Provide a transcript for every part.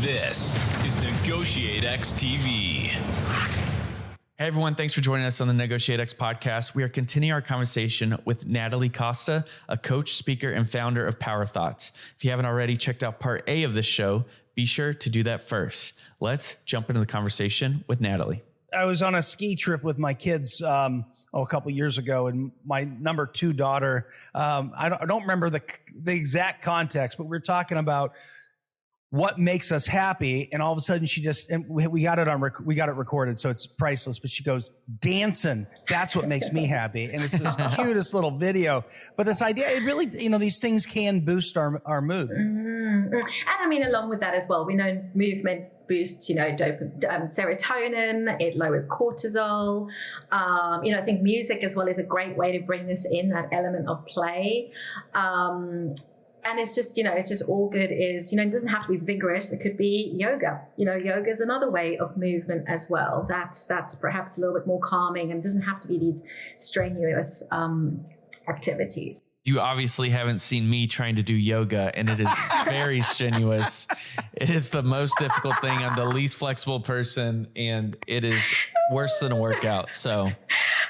This is Negotiate X TV. Hey everyone, thanks for joining us on the Negotiate X podcast. We are continuing our conversation with Natalie Costa, a coach, speaker, and founder of Power Thoughts. If you haven't already checked out part A of this show, be sure to do that first. Let's jump into the conversation with Natalie. I was on a ski trip with my kids a couple years ago, and my number 2 daughter, I don't remember the exact context, but we were talking about what makes us happy, and all of a sudden we got it recorded, so it's priceless, but she goes, dancing, that's what makes me happy. And it's this cutest little video, but this idea, it really, these things can boost our mood. Mm-hmm. And I mean, along with that as well, we know movement boosts, serotonin, it lowers cortisol. I think music as well is a great way to bring this in, that element of play. And it's just, it's just all good is, it doesn't have to be vigorous. It could be yoga. Yoga is another way of movement as well. That's perhaps a little bit more calming and doesn't have to be these strenuous activities. You obviously haven't seen me trying to do yoga, and it is very strenuous. It is the most difficult thing. I'm the least flexible person, and it is worse than a workout. So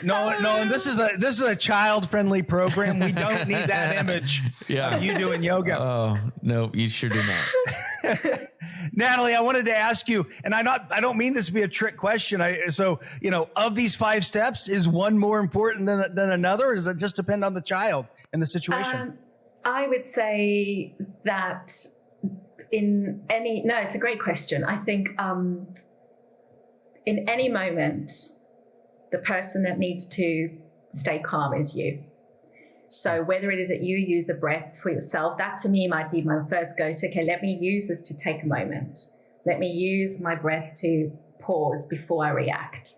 no, and this is a child-friendly program. We don't need that image of you doing yoga. Oh, no, you sure do not. Natalie, I wanted to ask you, and I don't mean this to be a trick question. Of these 5 steps, is one more important than another, or does it just depend on the child and the situation? I would say that it's a great question. I think in any moment, the person that needs to stay calm is you. So whether it is that you use a breath for yourself, that to me might be my first go-to. Okay, let me use this to take a moment. Let me use my breath to pause before I react.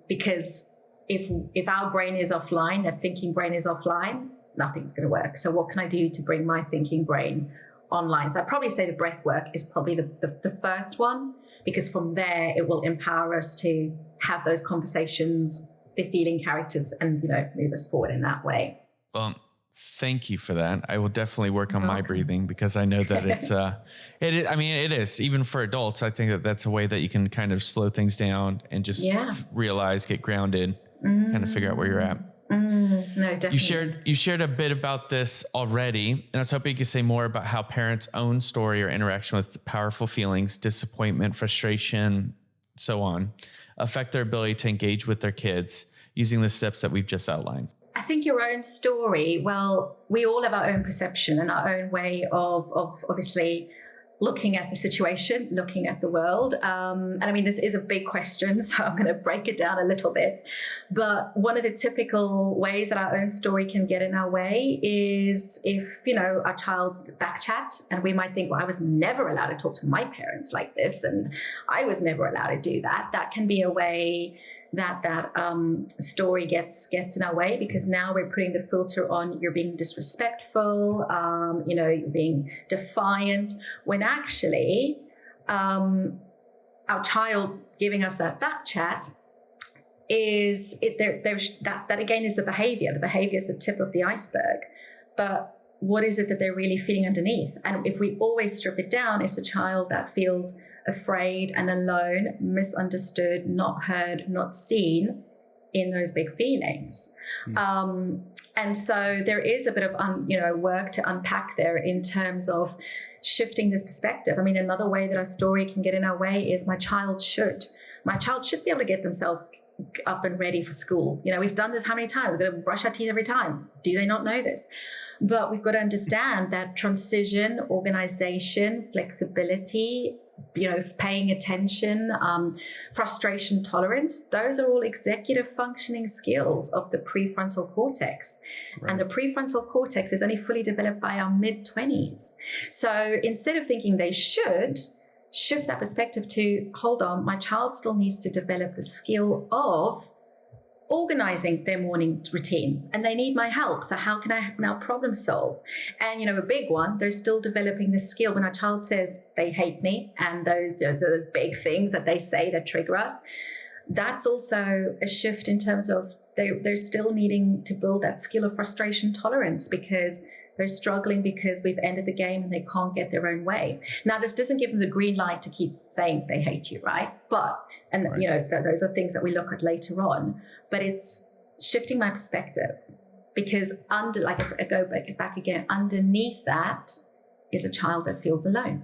Because if our brain is offline, that thinking brain is offline, nothing's going to work. So what can I do to bring my thinking brain online? So I'd probably say the breath work is probably the first one, because from there it will empower us to have those conversations, the feeling characters, and move us forward in that way. Well, thank you for that. I will definitely work on my breathing, because I know that it is even for adults. I think that that's a way that you can kind of slow things down and just realize, get grounded, kind of figure out where you're at. No, definitely. You shared a bit about this already, and I was hoping you could say more about how parents' own story or interaction with powerful feelings, disappointment, frustration, so on, affect their ability to engage with their kids using the steps that we've just outlined. I think your own story, well, we all have our own perception and our own way of obviously looking at the situation, looking at the world. And I mean, this is a big question, so I'm going to break it down a little bit. But one of the typical ways that our own story can get in our way is if, our child backchat, and we might think, well, I was never allowed to talk to my parents like this, and I was never allowed to do that. That can be a way that story gets in our way, because now we're putting the filter on, you're being disrespectful, you're being defiant, when actually our child giving us that back chat that again is the behavior. The behavior is the tip of the iceberg, but what is it that they're really feeling underneath? And if we always strip it down, it's a child that feels afraid and alone, misunderstood, not heard, not seen in those big feelings. And so there is a bit of work to unpack there in terms of shifting this perspective. I mean, another way that our story can get in our way is my child should be able to get themselves up and ready for school. We've done this how many times? We've got to brush our teeth every time. Do they not know this? But we've got to understand that transition, organization, flexibility, paying attention, frustration tolerance, those are all executive functioning skills of the prefrontal cortex. Right. And the prefrontal cortex is only fully developed by our mid-20s. So instead of thinking they should, shift that perspective to, hold on, my child still needs to develop the skill of organizing their morning routine, and they need my help. So how can I now problem solve? And a big one, they're still developing the skill when our child says they hate me, and those big things that they say that trigger us. That's also a shift in terms of they're still needing to build that skill of frustration tolerance, because They're struggling because we've ended the game and they can't get their own way. Now, this doesn't give them the green light to keep saying they hate you, right? Those are things that we look at later on. But it's shifting my perspective, because like I said, I go back again, underneath that is a child that feels alone.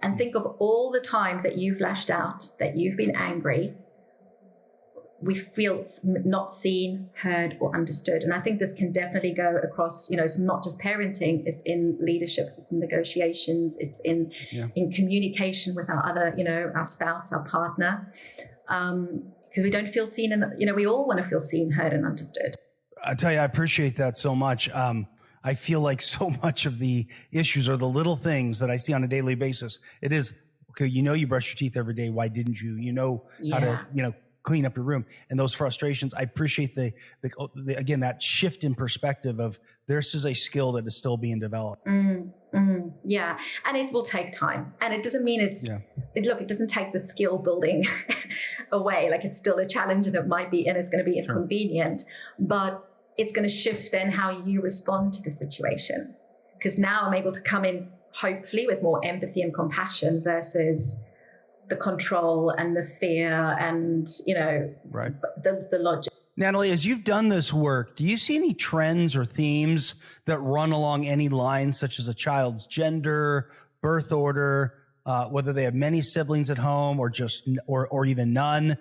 And think of all the times that you've lashed out, that you've been angry. We feel not seen, heard, or understood. And I think this can definitely go across, it's not just parenting, it's in leaderships, it's in negotiations, it's in communication with our other, our spouse, our partner. Because we don't feel seen, and, we all want to feel seen, heard, and understood. I tell you, I appreciate that so much. I feel like so much of the issues are the little things that I see on a daily basis. It is, okay, you brush your teeth every day. Why didn't you? How to, clean up your room, and those frustrations. I appreciate the again, that shift in perspective of this is a skill that is still being developed. Yeah. And it will take time. And it doesn't mean it doesn't take the skill building away. Like, it's still a challenge, and it might be, and it's going to be inconvenient, but it's going to shift then how you respond to the situation. Because now I'm able to come in, hopefully, with more empathy and compassion versus the control and the fear and, the logic. Natalie, as you've done this work, do you see any trends or themes that run along any lines, such as a child's gender, birth order, whether they have many siblings at home or just, or even none,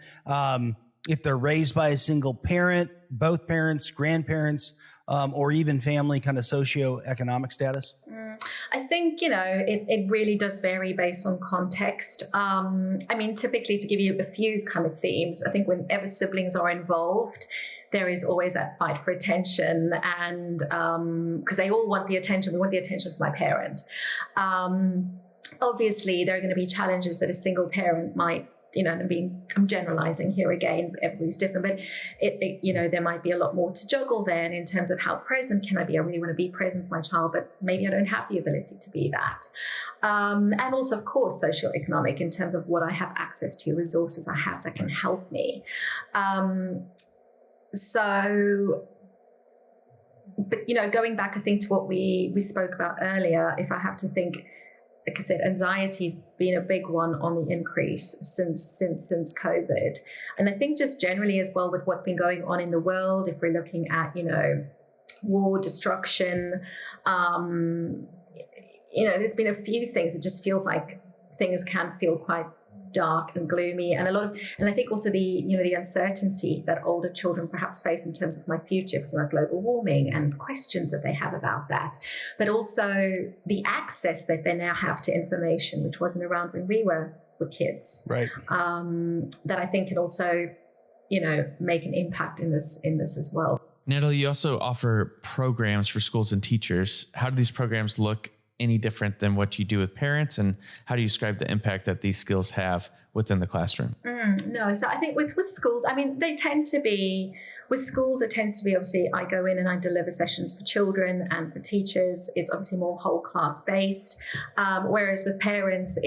if they're raised by a single parent, both parents, grandparents, or even family kind of socioeconomic status? I think, it really does vary based on context. Typically, to give you a few kind of themes, I think whenever siblings are involved, there is always that fight for attention, and because they all want the attention. We want the attention of my parent. Obviously, there are going to be challenges that a single parent might, I'm generalizing here again, everybody's different, but there might be a lot more to juggle then in terms of how present can I be. I really want to be present for my child, but maybe I don't have the ability to be that. And also, of course, socioeconomic, in terms of what I have access to, resources I have that can help me. Going back, I think, to what we spoke about earlier, if I have to think, like I said, anxiety's been a big one on the increase since COVID. And I think just generally as well, with what's been going on in the world, if we're looking at, war, destruction, there's been a few things. It just feels like things can feel quite dark and gloomy, and I think also the uncertainty that older children perhaps face in terms of my future, for global warming, and questions that they have about that, but also the access that they now have to information, which wasn't around when we were kids, right? That I think can also make an impact in this as well. Natalie, you also offer programs for schools and teachers. How do these programs look any different than what you do with parents, and how do you describe the impact that these skills have within the classroom? No, so I think with schools, they tend to be, with schools, it tends to be, obviously, I go in and I deliver sessions for children and for teachers. It's obviously more whole class based. Whereas with parents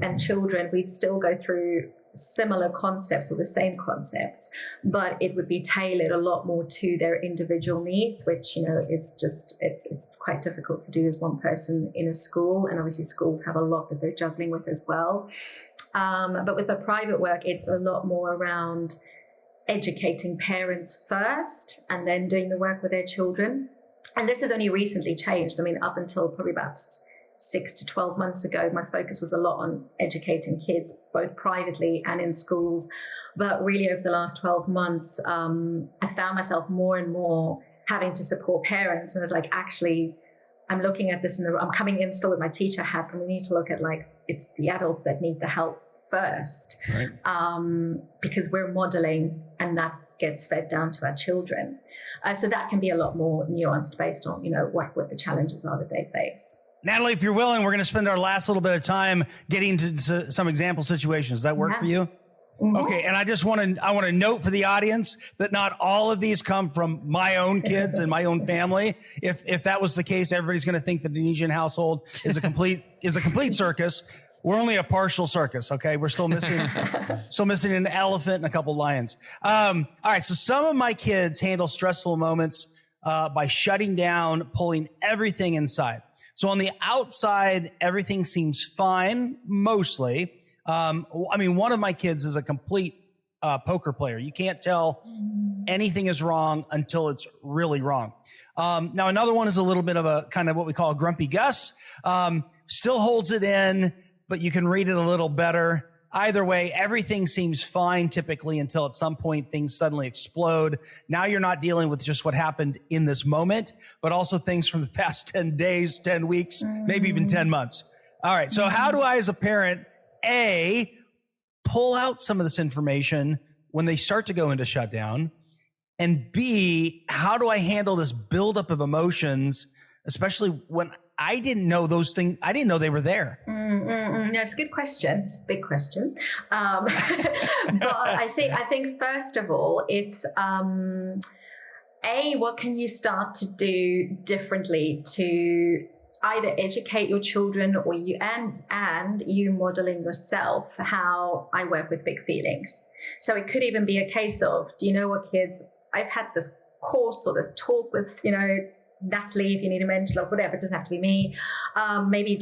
and children, we'd still go through similar concepts or the same concepts, but it would be tailored a lot more to their individual needs, which is just it's quite difficult to do as one person in a school, and obviously schools have a lot that they're juggling with as well. But with the private work, it's a lot more around educating parents first and then doing the work with their children. And this has only recently changed. Up until probably about 6 to 12 months ago, my focus was a lot on educating kids, both privately and in schools. But really, over the last 12 months, I found myself more and more having to support parents. And I was like, actually, I'm looking at this, and I'm coming in still with my teacher hat, and we need to look at, it's the adults that need the help first, right? Because we're modeling, and that gets fed down to our children. So that can be a lot more nuanced based on, what the challenges are that they face. Natalie, if you're willing, we're going to spend our last little bit of time getting to some example situations. Does that work for you? Mm-hmm. Okay. And I want to note for the audience that not all of these come from my own kids and my own family. If that was the case, everybody's going to think the Denisian household is a complete circus. We're only a partial circus. Okay. We're still missing an elephant and a couple lions. All right. So some of my kids handle stressful moments by shutting down, pulling everything inside. So on the outside, everything seems fine, mostly. I mean, one of my kids is a complete poker player. You can't tell anything is wrong until it's really wrong. Now, another one is a little bit of a kind of what we call a grumpy Gus. Still holds it in, but you can read it a little better. Either way, everything seems fine typically until at some point things suddenly explode. Now you're not dealing with just what happened in this moment, but also things from the past 10 days, 10 weeks, maybe even 10 months. All right. So how do I, as a parent, A, pull out some of this information when they start to go into shutdown? And B, how do I handle this buildup of emotions, especially when I didn't know those things, I didn't know they were there? No, it's a good question. It's a big question. But I think first of all, it's A, what can you start to do differently to either educate your children or you and you modeling yourself how I work with big feelings. So it could even be a case of, do you know what, kids, I've had this course or this talk with, Natalie, if you need a mentor or whatever, it doesn't have to be me. Maybe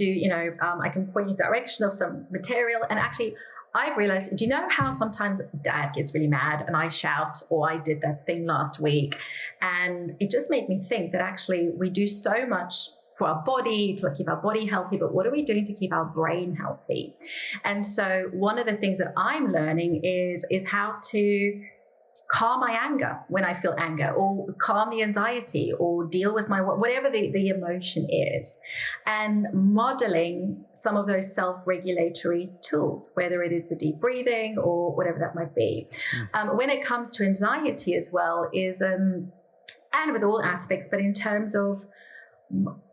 I can point you in the direction of some material. And actually, I've realized, do you know how sometimes dad gets really mad and I shout, or I did that thing last week? And it just made me think that actually we do so much for our body to keep our body healthy, but what are we doing to keep our brain healthy? And so one of the things that I'm learning is how to calm my anger when I feel anger, or calm the anxiety, or deal with my whatever the emotion is, and modeling some of those self-regulatory tools, whether it is the deep breathing or whatever that might be. When it comes to anxiety as well, is and with all aspects, but in terms of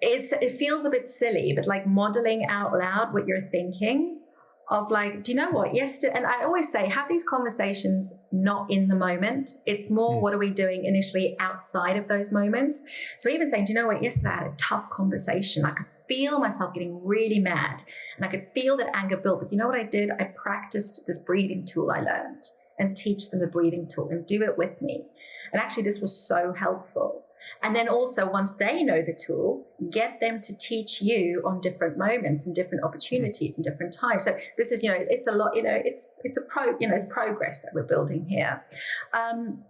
it feels a bit silly, but like modeling out loud what you're thinking. Of like, do you know what, yesterday, and I always say, have these conversations not in the moment. It's more, what are we doing initially outside of those moments? So even saying, do you know what, yesterday I had a tough conversation. I could feel myself getting really mad and I could feel that anger build. But you know what I did? I practiced this breathing tool I learned, and teach them the breathing tool and do it with me. And actually this was so helpful. And then also, once they know the tool, get them to teach you on different moments and different opportunities and different times. So this is, it's a lot, it's progress that we're building here. And,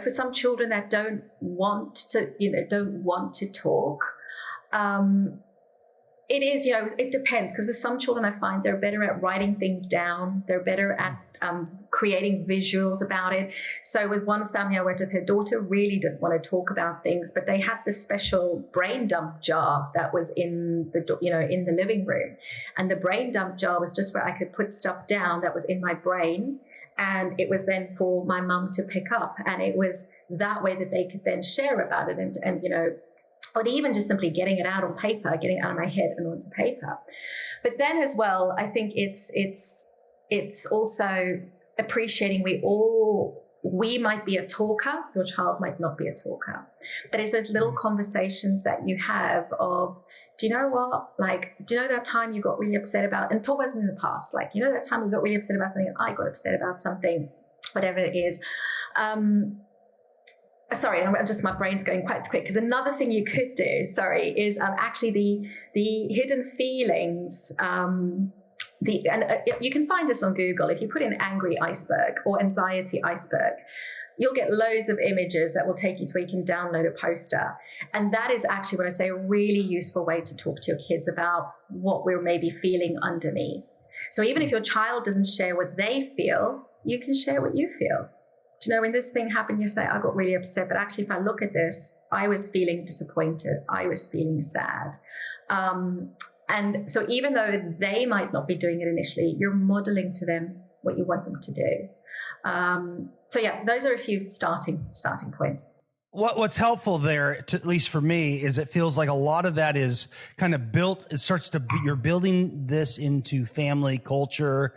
for some children that don't want to talk, it is, it depends, because with some children I find they're better at writing things down. They're better at creating visuals about it. So with one family I worked with, her daughter really didn't want to talk about things, but they had this special brain dump jar that was in the living room. And the brain dump jar was just where I could put stuff down that was in my brain. And it was then for my mum to pick up. And it was that way that they could then share about it and or even just simply getting it out on paper, getting it out of my head and onto paper. But then as well, I think it's also appreciating we might be a talker, your child might not be a talker. But it's those little conversations that you have of, do you know what? Like, do you know that time you got really upset about, and talk about something in the past, like, you know that time you got really upset about something and I got upset about something, whatever it is. Sorry, my brain's going quite quick, because another thing you could do, is actually the hidden feelings. You can find this on Google. If you put in angry iceberg or anxiety iceberg, you'll get loads of images that will take you to where you can download a poster. And that is actually what I say a really useful way to talk to your kids about what we're maybe feeling underneath. So even if your child doesn't share what they feel, you can share what you feel. Do you know, when this thing happened, you say, I got really upset, but actually if I look at this, I was feeling disappointed. I was feeling sad. And so even though they might not be doing it initially, you're modeling to them what you want them to do. So yeah, those are a few starting points. What's helpful there, at least for me, is it feels like a lot of that is kind of built. It starts to be, you're building this into family culture.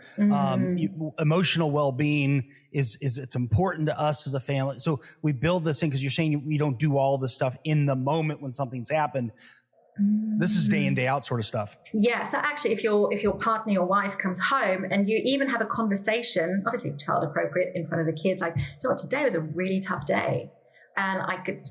Emotional well-being is it's important to us as a family. So we build this in, because you're saying we don't do all this stuff in the moment when something's happened. This is day in, day out sort of stuff. Yeah. So actually, if your partner, your wife comes home and you even have a conversation, obviously child appropriate, in front of the kids, like, you know what, today was a really tough day. and I could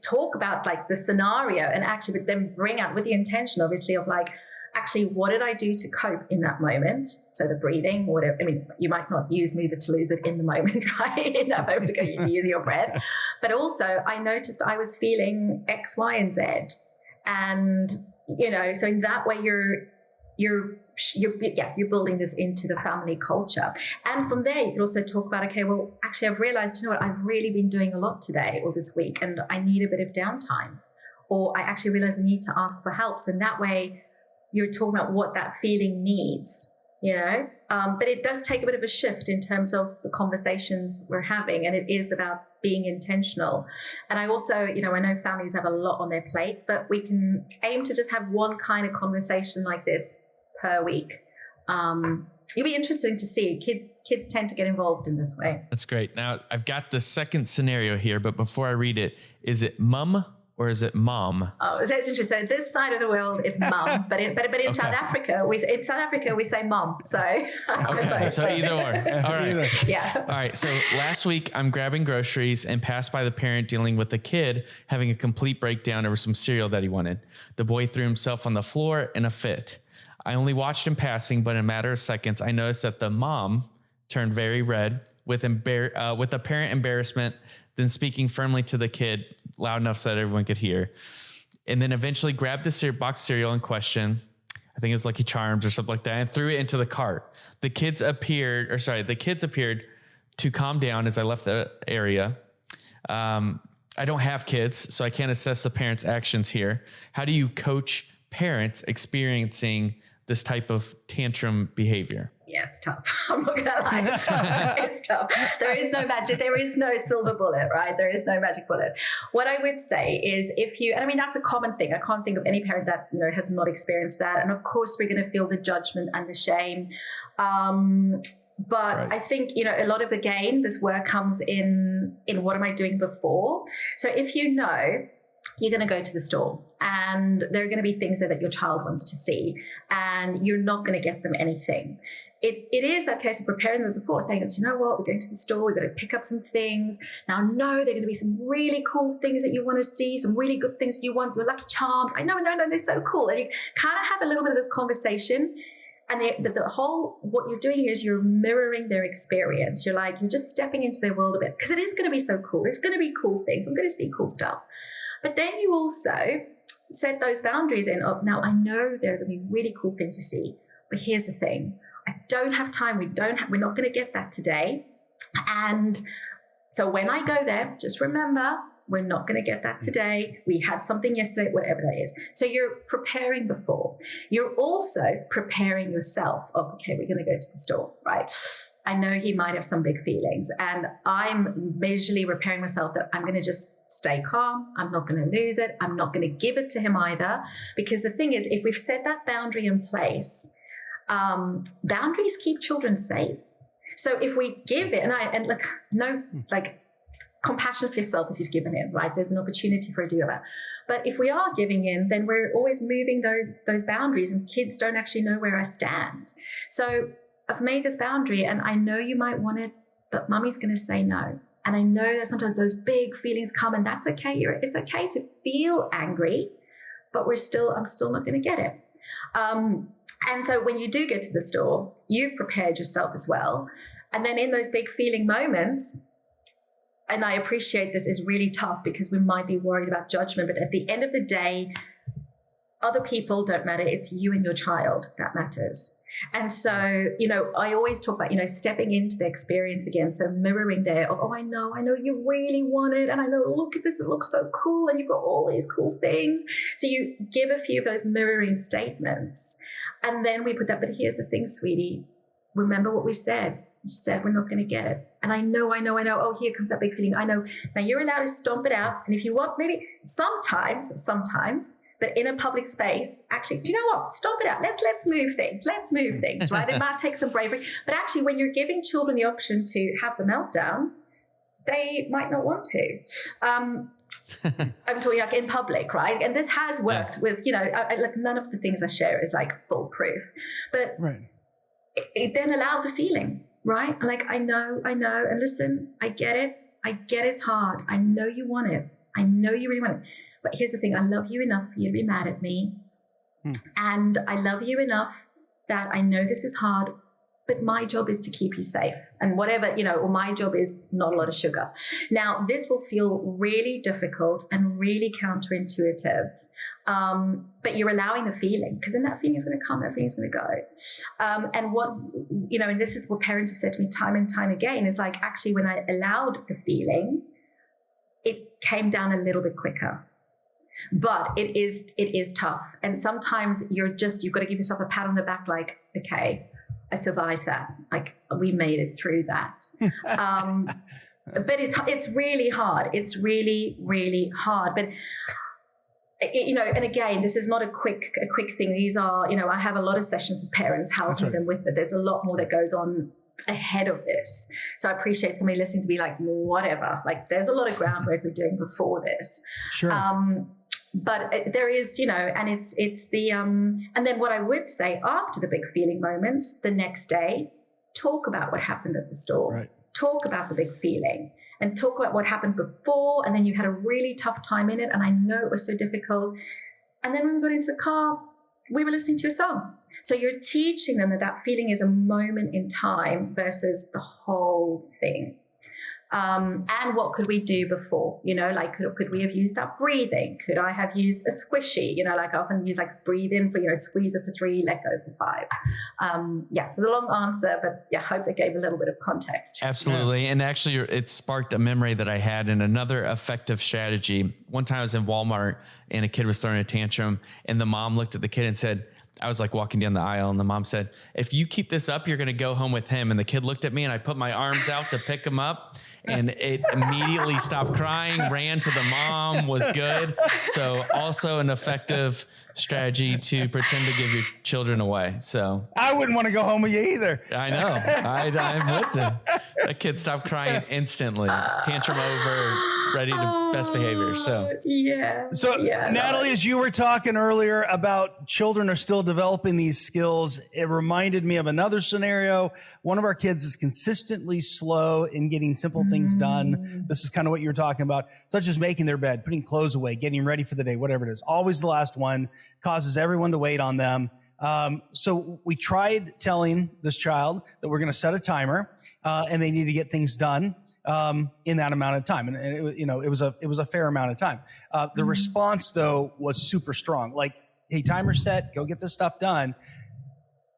talk about like the scenario and actually but then bring out with the intention, obviously, of like, actually, what did I do to cope in that moment? So the breathing, whatever. I mean, you might not use Move It to Lose It in the moment, right? In that moment to go, you use your breath. But also, I noticed I was feeling X, Y, and Z, and so in that way, you're building this into the family culture. And from there, you can also talk about, okay, well, actually, I've realized, I've really been doing a lot today or this week, and I need a bit of downtime, or I actually realize I need to ask for help. So in that way, you're talking about what that feeling needs, but it does take a bit of a shift in terms of the conversations we're having, and it is about being intentional. And I also, I know families have a lot on their plate, but we can aim to just have one kind of conversation like this per week. It'll be interesting to see. Kids tend to get involved in this way. That's great. Now I've got the second scenario here, but before I read it, is it mum or is it mom? Oh, so it's interesting. So this side of the world is mum, but in Okay. South Africa, we say mom. So okay, so either or. All right. Yeah. All right. So last week I'm grabbing groceries and passed by the parent dealing with the kid having a complete breakdown over some cereal that he wanted. The boy threw himself on the floor in a fit. I only watched him passing, but in a matter of seconds, I noticed that the mom turned very red with apparent embarrassment, then speaking firmly to the kid loud enough so that everyone could hear, and then eventually grabbed the box cereal in question, I think it was Lucky Charms or something like that, and threw it into the cart. The kids appeared to calm down as I left the area. I don't have kids, so I can't assess the parents' actions here. How do you coach parents experiencing this type of tantrum behavior? Yeah, it's tough. I'm not gonna lie, it's tough. It's tough. There is no magic. There is no silver bullet, right? There is no magic bullet. What I would say is that's a common thing. I can't think of any parent that has not experienced that. And of course, we're going to feel the judgment and the shame. But right. I think, a lot of this work comes in what am I doing before? So if you're going to go to the store and there are going to be things that your child wants to see, and you're not going to get them anything. It is that case of preparing them before, saying, we're going to the store, we're going to pick up some things. Now, no, there are going to be some really cool things that you want to see, some really good things that you want, your Lucky Charms. I know, they're so cool. And you kind of have a little bit of this conversation. And the whole, what you're doing is you're mirroring their experience. You're just stepping into their world a bit, because it is going to be so cool. There's going to be cool things. I'm going to see cool stuff. But then you also set those boundaries of, now I know there are going to be really cool things to see, but here's the thing. I don't have time. We're not going to get that today. And so when I go there, just remember, we're not going to get that today. We had something yesterday, whatever that is. So you're preparing before. You're also preparing yourself of, okay, we're going to go to the store, right? I know he might have some big feelings, and I'm visually preparing myself that I'm going to just stay calm. I'm not going to lose it. I'm not going to give it to him either. Because the thing is, if we've set that boundary in place, boundaries keep children safe. So if we give it, compassion for yourself if you've given in, right? There's an opportunity for you to do that. But if we are giving in, then we're always moving those boundaries, and kids don't actually know where I stand. So I've made this boundary, and I know you might want it, but mommy's going to say no. And I know that sometimes those big feelings come, and that's okay. It's okay to feel angry, but I'm still not going to get it. And so when you do get to the store, you've prepared yourself as well. And then in those big feeling moments, and I appreciate this is really tough because we might be worried about judgment, but at the end of the day, other people don't matter. It's you and your child that matters. And so, I always talk about, stepping into the experience again. So mirroring there of, I know you really want it. And I know, look at this, it looks so cool. And you've got all these cool things. So you give a few of those mirroring statements. And then we put that, but here's the thing, sweetie. Remember what we said. We said we're not going to get it. And I know. Oh, here comes that big feeling. I know. Now you're allowed to stomp it out. And if you want, maybe sometimes, but in a public space, actually, do you know what? Stomp it out. Let's move things. Right? It might take some bravery. But actually, when you're giving children the option to have the meltdown, they might not want to. I'm talking in public, right? And this has worked with, none of the things I share is foolproof. But right. It then allow the feeling, right? I know. And listen, I get it. I get it's hard. I know you want it. I know you really want it. But here's the thing. I love you enough for you to be mad at me. And I love you enough that I know this is hard, but my job is to keep you safe, and whatever, or my job is not a lot of sugar. Now, this will feel really difficult and really counterintuitive, but you're allowing the feeling, because then that feeling is going to come, that feeling is going to go. And what, and this is what parents have said to me time and time again, is like, actually, when I allowed the feeling, it came down a little bit quicker. But it is tough. And sometimes you've got to give yourself a pat on the back, like, okay, I survived that. Like, we made it through that. But it's really hard. It's really, really hard. But, and again, this is not a quick thing. These are, I have a lot of sessions with parents, helping them with it. There's a lot more that goes on ahead of this. So I appreciate somebody listening to be like, whatever, like there's a lot of groundwork we're doing before this. Sure. But there is, and it's the, and then what I would say after the big feeling moments, the next day, talk about what happened at the store. Right. Talk about the big feeling and talk about what happened before. And then you had a really tough time in it. And I know it was so difficult. And then when we got into the car, we were listening to a song. So you're teaching them that feeling is a moment in time versus the whole thing. And what could we do before? Like, could we have used up breathing? Could I have used a squishy? Like I often use, like, breathe in for, squeeze it for 3, let go for 5. So the long answer, but I hope that gave a little bit of context. Absolutely. Yeah. And actually it sparked a memory that I had in another effective strategy. One time I was in Walmart and a kid was throwing a tantrum, and the mom looked at the kid and said, I was like walking down the aisle, and the mom said, if you keep this up, you're going to go home with him. And the kid looked at me, and I put my arms out to pick him up, and it immediately stopped crying, ran to the mom, was good. So also an effective strategy to pretend to give your children away. So I wouldn't want to go home with you either. I know. I'm with them. That kid stopped crying instantly. Tantrum over, ready to best behavior. So Natalie, as you were talking earlier about children are still developing these skills, it reminded me of another scenario. One of our kids is consistently slow in getting simple things done. This is kind of what you were talking about, such as making their bed, putting clothes away, getting ready for the day, whatever it is. Always the last one, causes everyone to wait on them. So we tried telling this child that we're going to set a timer, and they need to get things done in that amount of time. And it was a fair amount of time. The response, though, was super strong. Like, hey, timer set, go get this stuff done.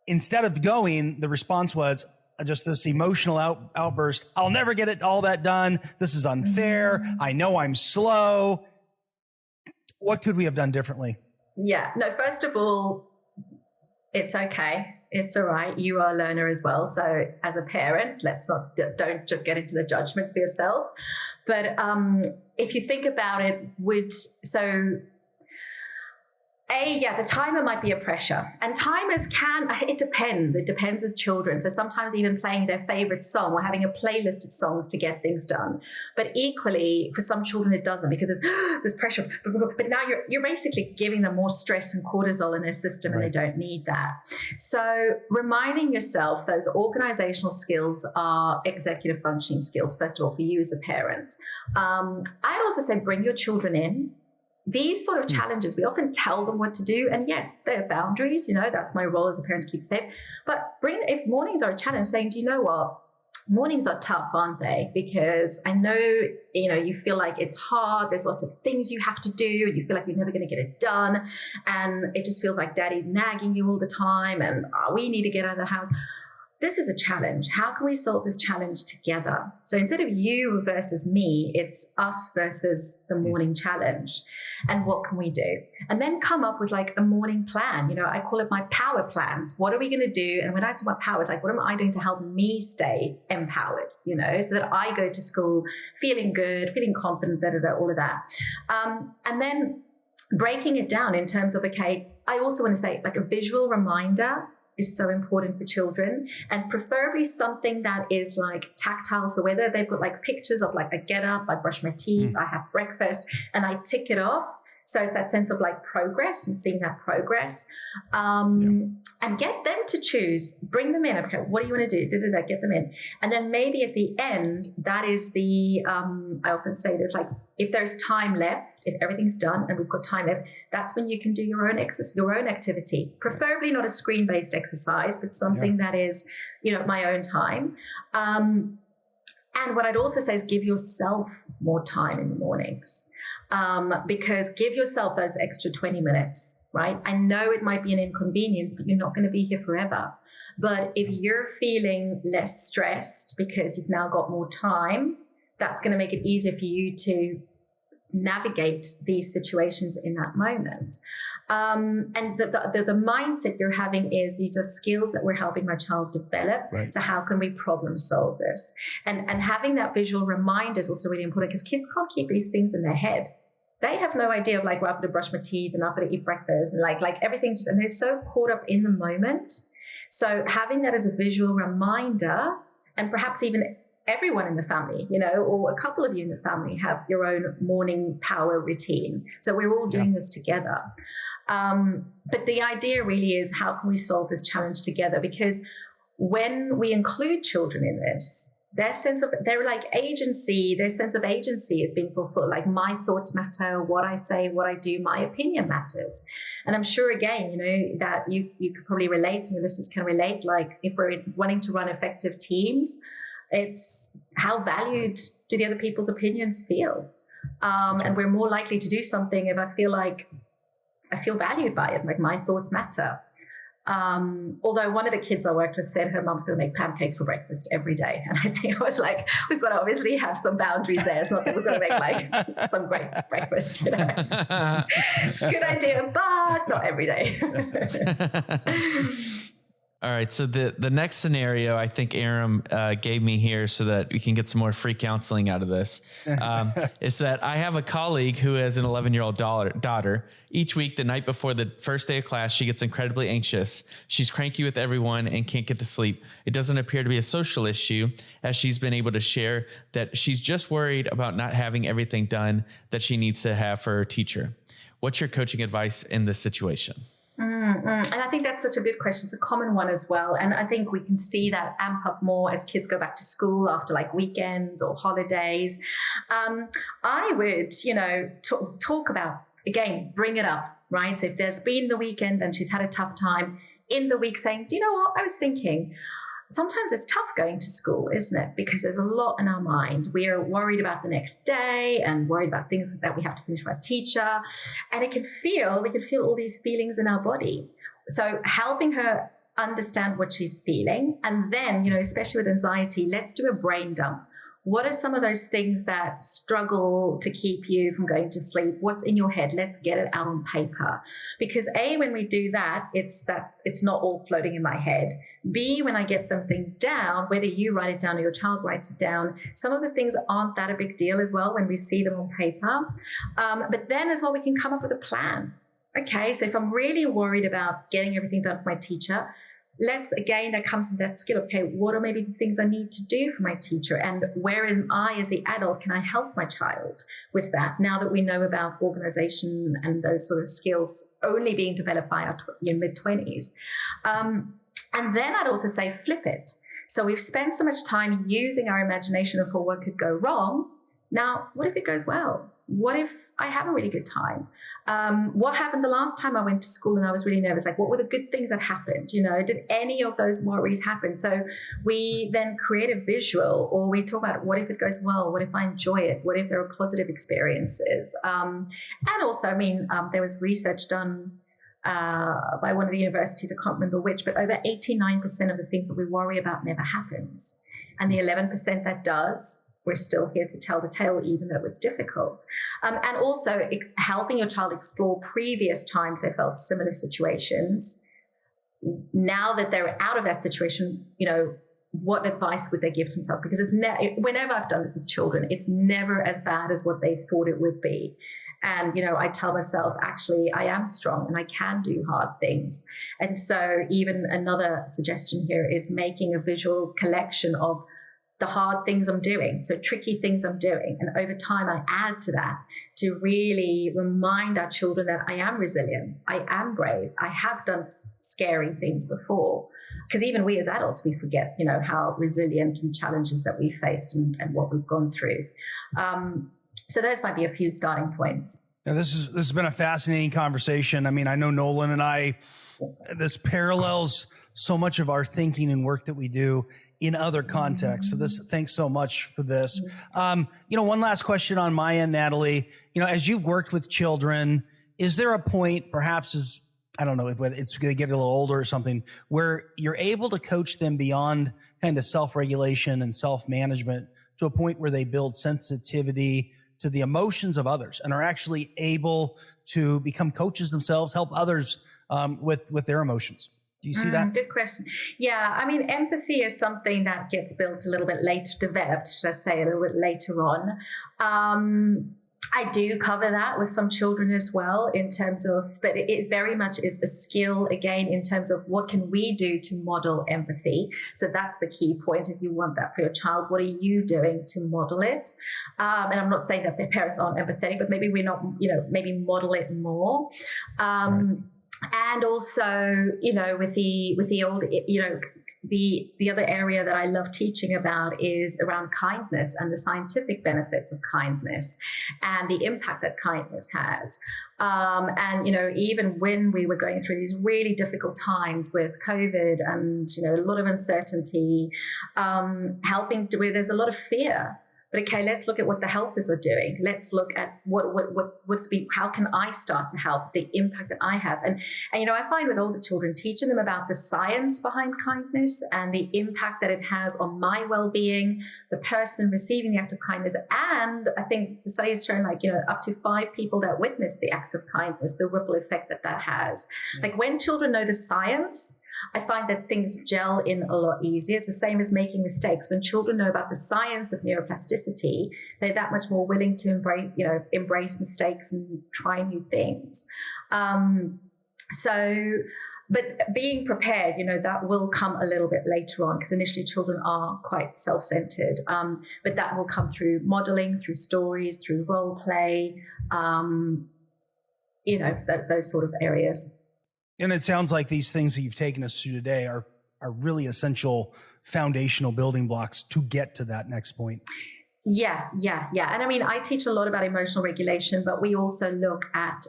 Instead of going, the response was just this emotional outburst. I'll never get all that done. This is unfair. I know I'm slow. What could we have done differently? Yeah, no, first of all, it's okay. It's all right. You are a learner as well. So as a parent, don't just get into the judgment for yourself. But if you think about it, the timer might be a pressure, and timers it depends with children. So sometimes even playing their favorite song or having a playlist of songs to get things done. But equally, for some children, it doesn't, because there's pressure. But now you're basically giving them more stress and cortisol in their system, and they don't need that. So reminding yourself those organizational skills are executive functioning skills, first of all, for you as a parent. I'd also say bring your children in. These sort of challenges, we often tell them what to do. And yes, there are boundaries, that's my role as a parent to keep it safe. But if mornings are a challenge, saying, do you know what? Mornings are tough, aren't they? Because I know, you feel like it's hard. There's lots of things you have to do, and you feel like you're never going to get it done. And it just feels like daddy's nagging you all the time, and we need to get out of the house. This is a challenge. How can we solve this challenge together? So instead of you versus me, it's us versus the morning challenge. And what can we do? And then come up with like a morning plan. I call it my power plans. What are we going to do? And when I talk about power, it's like, what am I doing to help me stay empowered, so that I go to school feeling good, feeling confident, all of that. And then breaking it down in terms of, okay, I also want to say like a visual reminder is so important for children, and preferably something that is like tactile. So whether they've got like pictures of like, I get up, I brush my teeth, I have breakfast, and I tick it off. So it's that sense of like progress and seeing that progress, and get them to choose, bring them in. Okay, what do you want to do? Get them in. And then maybe at the end, that is I often say this, like, if there's time left, if everything's done and we've got time left, that's when you can do your own exercise, your own activity, preferably not a screen-based exercise, but something that is, my own time. And what I'd also say is give yourself more time in the mornings, because give yourself those extra 20 minutes, right? I know it might be an inconvenience, but you're not going to be here forever. But if you're feeling less stressed because you've now got more time, that's going to make it easier for you to navigate these situations in that moment. And the mindset you're having is, these are skills that we're helping my child develop. Right. So how can we problem solve this? And having that visual reminder is also really important, because kids can't keep these things in their head. They have no idea of like, well, I'm going to brush my teeth and I'm going to eat breakfast and like everything just, and they're so caught up in the moment. So having that as a visual reminder, and perhaps even everyone in the family, or a couple of you in the family have your own morning power routine. So we're all doing this together. But the idea really is, how can we solve this challenge together? Because when we include children in this, their sense of agency is being fulfilled. Like, my thoughts matter, what I say, what I do, my opinion matters. And I'm sure, again, that you could probably relate, and your listeners can relate, like, if we're wanting to run effective teams, it's how valued do the other people's opinions feel? And we're more likely to do something if I feel valued by it, like my thoughts matter. Although one of the kids I worked with said her mom's going to make pancakes for breakfast every day. And I think I was like, we've got to obviously have some boundaries there. It's not that we're going to make like some great breakfast, It's a good idea, but not every day. All right. So the next scenario I think Aram gave me here, so that we can get some more free counseling out of this, is that I have a colleague who has an 11-year-old daughter. Each week, the night before the first day of class, she gets incredibly anxious. She's cranky with everyone and can't get to sleep. It doesn't appear to be a social issue, as she's been able to share that she's just worried about not having everything done that she needs to have for her teacher. What's your coaching advice in this situation? And I think that's such a good question. It's a common one as well. And I think we can see that amp up more as kids go back to school after like weekends or holidays. I would, talk about, again, bring it up, right? So if there's been the weekend and she's had a tough time in the week, saying, do you know what? I was thinking, sometimes it's tough going to school, isn't it? Because there's a lot in our mind. We are worried about the next day and worried about things that we have to finish for our teacher. And we can feel all these feelings in our body. So helping her understand what she's feeling. And then, especially with anxiety, let's do a brain dump. What are some of those things that struggle to keep you from going to sleep? What's in your head? Let's get it out on paper. Because A, when we do that, it's not all floating in my head. B, when I get them things down, whether you write it down or your child writes it down, some of the things aren't that a big deal as well when we see them on paper. But then as well, we can come up with a plan. Okay, so if I'm really worried about getting everything done for my teacher, that comes to that skill of, okay, what are maybe the things I need to do for my teacher, and where am I as the adult, can I help my child with that, now that we know about organization and those sort of skills only being developed by our mid-20s. And then I'd also say flip it. So we've spent so much time using our imagination for what could go wrong. Now, what if it goes well? What if I have a really good time? What happened the last time I went to school and I was really nervous? Like, what were the good things that happened? Did any of those worries happen? So we then create a visual, or we talk about, what if it goes well? What if I enjoy it? What if there are positive experiences? And also, there was research done by one of the universities, I can't remember which, but over 89% of the things that we worry about never happens. And the 11% that does, we're still here to tell the tale, even though it was difficult. And also helping your child explore previous times they felt similar situations. Now that they're out of that situation, what advice would they give themselves? Because whenever I've done this with children, it's never as bad as what they thought it would be. And, I tell myself, actually, I am strong and I can do hard things. And so even another suggestion here is making a visual collection of the hard things I'm doing, so tricky things I'm doing. And over time, I add to that to really remind our children that I am resilient, I am brave, I have done scary things before. Because even we as adults, we forget, how resilient and challenges that we faced and what we've gone through. So those might be a few starting points. Now, this has been a fascinating conversation. I mean, I know Nolan and I, this parallels so much of our thinking and work that we do in other contexts. So thanks so much for this. One last question on my end, Natalie. As you've worked with children, is there a point, perhaps I don't know if it's going to get a little older or something, where you're able to coach them beyond kind of self-regulation and self-management to a point where they build sensitivity to the emotions of others and are actually able to become coaches themselves, help others with their emotions? Do you see that? Good question. Yeah, I mean, empathy is something that gets built a little bit later, developed, should I say, a little bit later on. I do cover that with some children as well in terms of, but it very much is a skill, again, in terms of what can we do to model empathy. So that's the key point. If you want that for your child, what are you doing to model it? And I'm not saying that their parents aren't empathetic, but maybe we're not, maybe model it more. And also, with the old, the other area that I love teaching about is around kindness and the scientific benefits of kindness and the impact that kindness has. And, even when we were going through these really difficult times with COVID and, a lot of uncertainty, there's a lot of fear. But okay, let's look at what the helpers are doing. Let's look at how can I start to help, the impact that I have. And I find with older children, teaching them about the science behind kindness and the impact that it has on my well-being, the person receiving the act of kindness. And I think the study has shown up to 5 people that witness the act of kindness, the ripple effect that has. Like when children know the science, I find that things gel in a lot easier. It's the same as making mistakes. When children know about the science of neuroplasticity, they're that much more willing to embrace mistakes and try new things. But being prepared, that will come a little bit later on because initially children are quite self-centered. But that will come through modeling, through stories, through role play, those sort of areas. And it sounds like these things that you've taken us through today are really essential foundational building blocks to get to that next point. Yeah. And I mean, I teach a lot about emotional regulation, but we also look at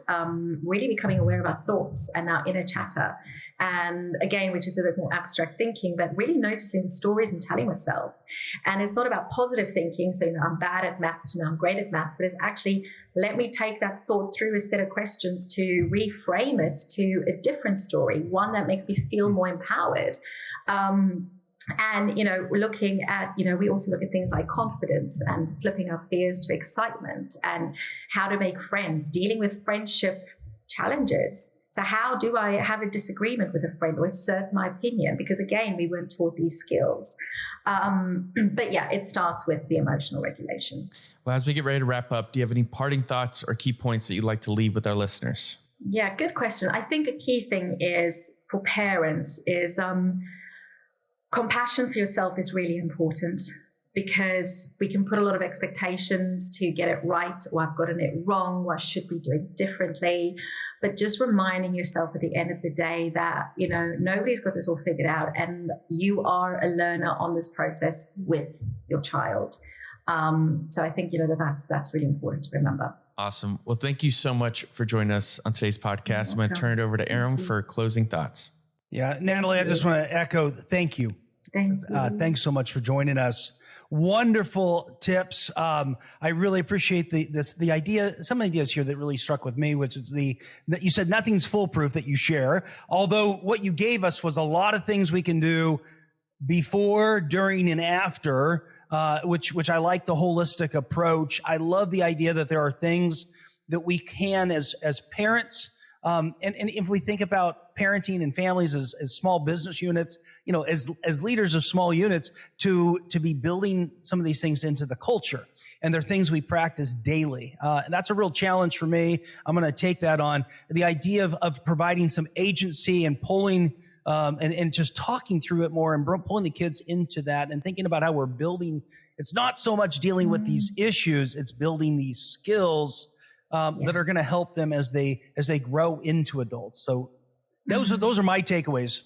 really becoming aware of our thoughts and our inner chatter. And again, which is a bit more abstract thinking, but really noticing the stories and telling myself. And it's not about positive thinking. So, I'm bad at maths and I'm great at maths, but it's actually, let me take that thought through a set of questions to reframe it to a different story, one that makes me feel more empowered. And, looking at, we also look at things like confidence and flipping our fears to excitement and how to make friends, dealing with friendship challenges. So how do I have a disagreement with a friend or assert my opinion? Because again, we weren't taught these skills. But yeah, it starts with the emotional regulation. Well, as we get ready to wrap up, do you have any parting thoughts or key points that you'd like to leave with our listeners? Yeah, good question. I think a key thing is for parents is compassion for yourself is really important because we can put a lot of expectations to get it right, or I've gotten it wrong, or I should be doing differently. But just reminding yourself at the end of the day that, nobody's got this all figured out and you are a learner on this process with your child. So I think, that's really important to remember. Awesome. Well, thank you so much for joining us on today's podcast. I'm going to turn it over to Aaron for closing thoughts. Yeah, Natalie, I just want to echo, thank you. Thanks so much for joining us. Wonderful tips. I really appreciate the idea, some ideas here that really struck with me, which is that you said nothing's foolproof that you share. Although what you gave us was a lot of things we can do before, during, and after, which I like the holistic approach. I love the idea that there are things that we can as parents, and if we think about parenting and families as small business units, as leaders of small units, to be building some of these things into the culture. And they're things we practice daily. And that's a real challenge for me. I'm going to take that on. The idea of providing some agency and pulling and just talking through it more and pulling the kids into that and thinking about how we're building. It's not so much dealing with these issues, it's building these skills that are going to help them as they grow into adults. So those are my takeaways.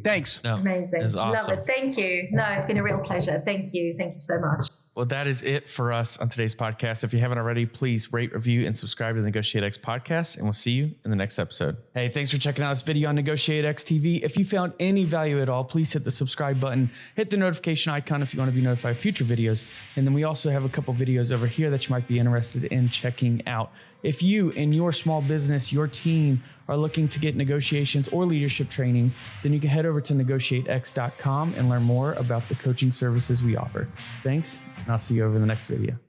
Thanks. No, Amazing. awesome. Love it. Thank you. No, it's been a real pleasure. Thank you. Thank you so much. Well, that is it for us on today's podcast. If you haven't already, please rate, review, and subscribe to the Negotiate X podcast, and we'll see you in the next episode. Hey, thanks for checking out this video on Negotiate X TV. If you found any value at all, please hit the subscribe button, hit the notification icon if you want to be notified of future videos. And then we also have a couple videos over here that you might be interested in checking out. If you and your small business, your team are looking to get negotiations or leadership training, then you can head over to negotiatex.com and learn more about the coaching services we offer. Thanks, and I'll see you over in the next video.